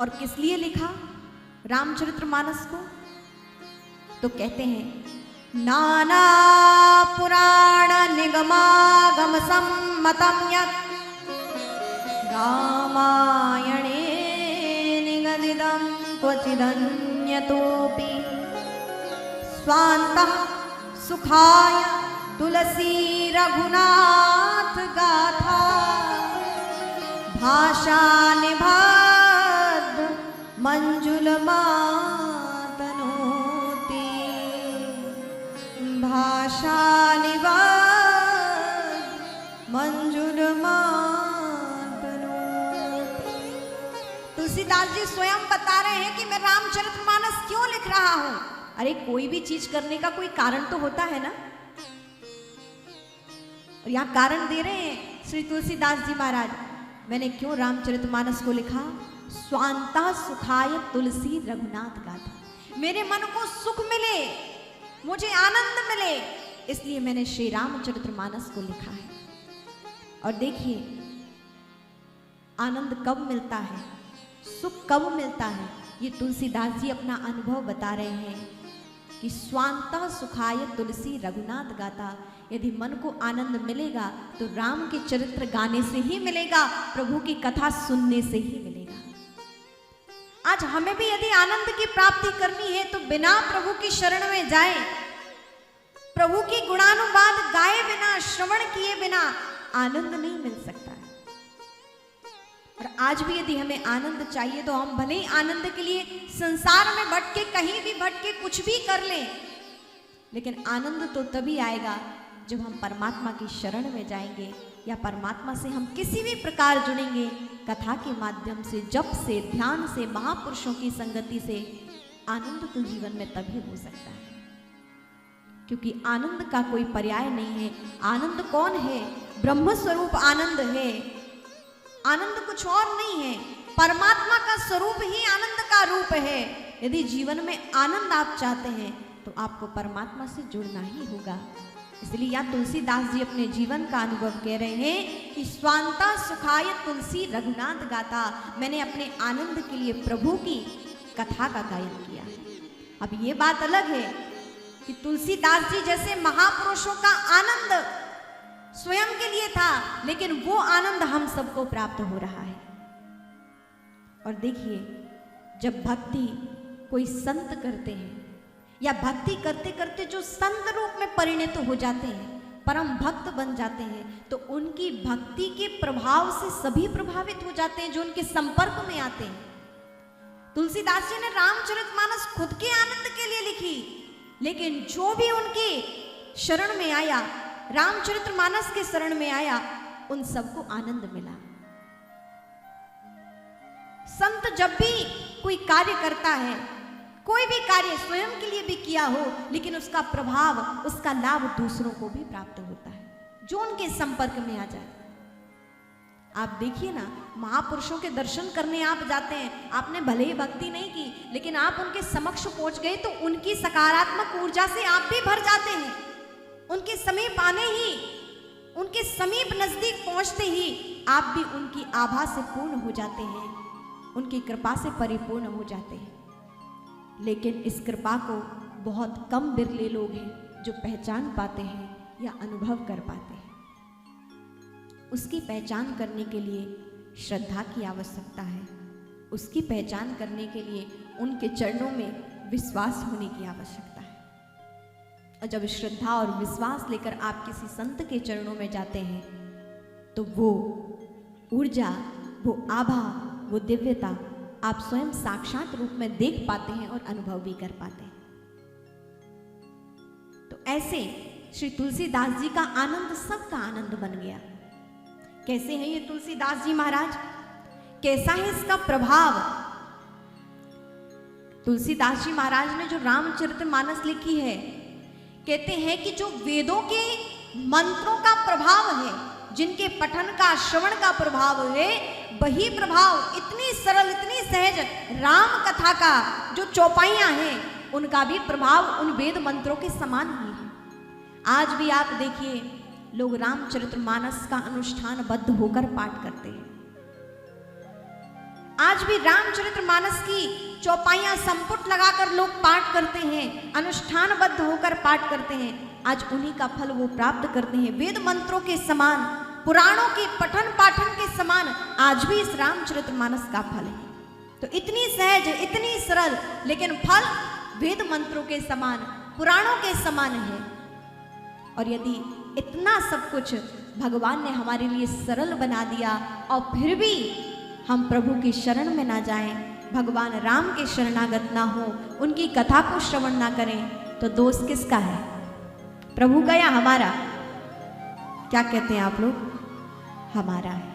और किस लिए लिखा रामचरितमानस को? तो कहते हैं नाना पुराण निगमागम सम्मतम यत् रामायणे निगदितं क्वचिदन्यतोऽपि स्वान्तः सुखाय तुलसी रघुनाथ गाथा भाषा निबद्ध मंजुलमातनोति भाषा निबद्ध मंजुलमातनोति। तुलसीदास जी स्वयं बता रहे हैं कि मैं रामचरितमानस क्यों लिख रहा हूं। अरे कोई भी चीज करने का कोई कारण तो होता है ना, और यहाँ कारण दे रहे हैं श्री तुलसीदास जी महाराज। मैंने क्यों रामचरितमानस को लिखा? स्वांता सुखाय तुलसी रघुनाथ गाथा, मेरे मन को सुख मिले, मुझे आनंद मिले, इसलिए मैंने श्री रामचरितमानस को लिखा है। और देखिए आनंद कब मिलता है, सुख कब मिलता है, ये तुलसीदास जी अपना अनुभव बता रहे हैं कि स्वांता सुखाय तुलसी रघुनाथ गाथा। यदि मन को आनंद मिलेगा तो राम के चरित्र गाने से ही मिलेगा, प्रभु की कथा सुनने से ही मिलेगा। आज हमें भी यदि आनंद की प्राप्ति करनी है तो बिना प्रभु की शरण में जाए, प्रभु की गुणानुवाद गाए बिना, श्रवण किए बिना आनंद नहीं मिल सकता है। और आज भी यदि हमें आनंद चाहिए तो हम भले ही आनंद के लिए संसार में भटके, कहीं भी भटके, कुछ भी कर लें, लेकिन आनंद तो तभी आएगा जब हम परमात्मा की शरण में जाएंगे या परमात्मा से हम किसी भी प्रकार जुड़ेंगे, कथा के माध्यम से, जप से, ध्यान से, महापुरुषों की संगति से। आनंद तो जीवन में तभी हो सकता है, क्योंकि आनंद का कोई पर्याय नहीं है। आनंद कौन है? ब्रह्म स्वरूप आनंद है। आनंद कुछ और नहीं है, परमात्मा का स्वरूप ही आनंद का रूप है। यदि जीवन में आनंद आप चाहते हैं तो आपको परमात्मा से जुड़ना ही होगा। इसलिए या तुलसीदास जी अपने जीवन का अनुभव कह रहे हैं कि स्वांता सुखाय तुलसी रघुनाथ गाथा, मैंने अपने आनंद के लिए प्रभु की कथा का गायन किया। अब ये बात अलग है कि तुलसीदास जी जैसे महापुरुषों का आनंद स्वयं के लिए था, लेकिन वो आनंद हम सबको प्राप्त हो रहा है। और देखिए जब भक्ति कोई संत करते हैं या भक्ति करते करते जो संत रूप में परिणत हो जाते हैं, परम भक्त बन जाते हैं, तो उनकी भक्ति के प्रभाव से सभी प्रभावित हो जाते हैं जो उनके संपर्क में आते हैं। तुलसीदास जी ने रामचरितमानस खुद के आनंद के लिए लिखी, लेकिन जो भी उनके शरण में आया, रामचरितमानस के शरण में आया, उन सबको आनंद मिला। संत जब भी कोई कार्य करता है, कोई भी कार्य स्वयं के लिए भी किया हो, लेकिन उसका प्रभाव, उसका लाभ दूसरों को भी प्राप्त होता है जो उनके संपर्क में आ जाए। आप देखिए ना, महापुरुषों के दर्शन करने आप जाते हैं, आपने भले ही भक्ति नहीं की, लेकिन आप उनके समक्ष पहुंच गए तो उनकी सकारात्मक ऊर्जा से आप भी भर जाते हैं। उनके समीप आने ही, उनके समीप नजदीक पहुंचते ही आप भी उनकी आभा से पूर्ण हो जाते हैं, उनकी कृपा से परिपूर्ण हो जाते हैं। लेकिन इस कृपा को बहुत कम बिरले लोग हैं जो पहचान पाते हैं या अनुभव कर पाते हैं। उसकी पहचान करने के लिए श्रद्धा की आवश्यकता है, उसकी पहचान करने के लिए उनके चरणों में विश्वास होने की आवश्यकता है। और जब श्रद्धा और विश्वास लेकर आप किसी संत के चरणों में जाते हैं तो वो ऊर्जा, वो आभा, वो दिव्यता आप स्वयं साक्षात रूप में देख पाते हैं और अनुभव भी कर पाते हैं। तो ऐसे श्री तुलसीदास जी का आनंद सबका आनंद बन गया। कैसे हैं ये तुलसीदास जी महाराज, कैसा है इसका प्रभाव? तुलसीदास जी महाराज ने जो रामचरितमानस लिखी है, कहते हैं कि जो वेदों के मंत्रों का प्रभाव है, जिनके पठन का, श्रवण का प्रभाव है, वही प्रभाव इतनी सरल, इतनी सहज राम कथा का जो चौपाइयां हैं, उनका भी प्रभाव उन वेद मंत्रों के समान ही है। आज भी आप देखिए लोग रामचरितमानस का अनुष्ठान बद्ध होकर पाठ करते हैं। आज भी रामचरितमानस की चौपाइयां संपुट लगाकर लोग पाठ करते हैं, अनुष्ठानबद्ध होकर पाठ करते हैं। आज उन्हीं का फल वो प्राप्त करते हैं। वेद मंत्रों के समान, पुराणों के पठन पाठन के समान आज भी इस रामचरितमानस का फल है। तो इतनी सहज, इतनी सरल, लेकिन फल वेद मंत्रों के समान, पुराणों के समान है। और यदि इतना सब कुछ भगवान ने हमारे लिए सरल बना दिया और फिर भी हम प्रभु की शरण में ना जाएं, भगवान राम के शरणागत ना हो, उनकी कथा को श्रवण ना करें, तो दोष किसका है? प्रभु का या हमारा? क्या कहते हैं आप लोग? हमारा है।